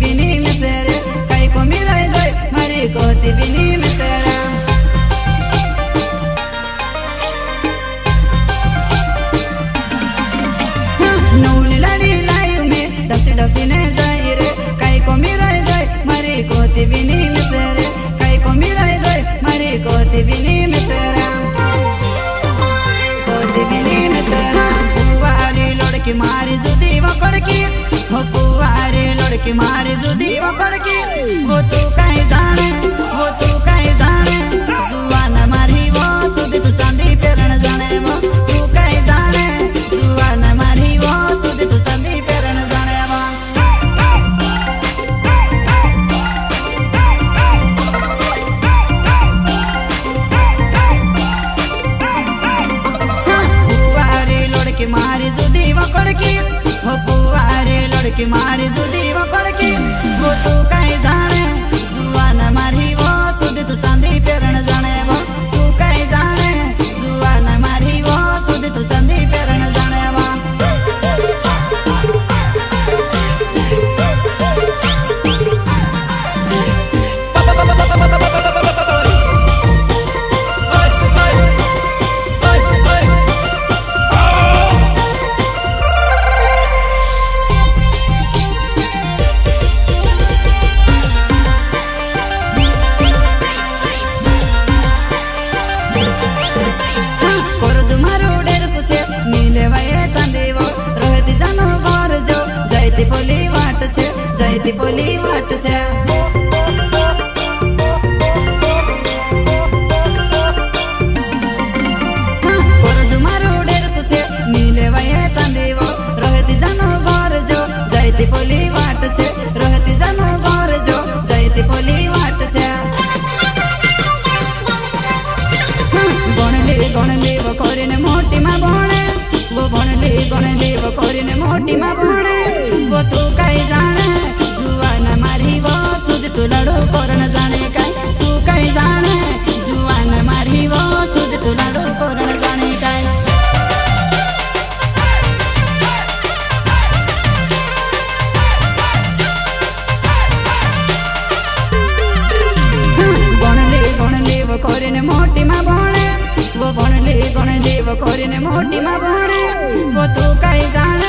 बिनी में सेरे कई को मिराई गई मारी कोती बिनी में सेरे नौली लड़ी लायु में डसी डसी ने जाई रे कई को मिराई गई मारी कोती बिनी में सेरे कई को मिराई गई मारी कोती बिनी में सेरे कोती बिनी में सेरे पुवारी लड़की मारी जुदी वो कड़की हो पुवारी लड़की मारी जुदी वो कड़की वो तू कहीं जाने वो तू कहीं जाने जुआन मारी वो सुधी तू चांदी पेरण जाने वो तू कहीं जाने जुआन मारी वो सुधी तू चांदी पेरण जाने वो पुवारी लड़की मारी जुदी वो कड़की हो पुवारी लड़की मारी जुदी वो कड़की वो तू कहीं जाने जुआन मारी वो सुधी तू चांदी पेरण जाने वो तू कहीं जाने जुआन मारी वो सुधी तू चांदी पेरण जाने वो जयती बोली वाट छे कोरज मारो डेर कुछे नीले वये चांदी वो रहती जानो घर जो जयती बोली वाट छे रहती जानो घर जो जयती बोली वाट छे गणली वो कोरीने मोटी मा भणे वो गणली वो कोरीने मोटी मा भणे वो तू कहीं जाने जुआन मारी वो सुध तू लड़ो कोरन जाने कई तू कहीं जाने जुआन मारी वो सुध तू लड़ो कोरन जाने कई गणली वो कोरीने मोटी मा भणे वो गणली वो कोरीने मोटी मा भणे वो तू कहीं जाने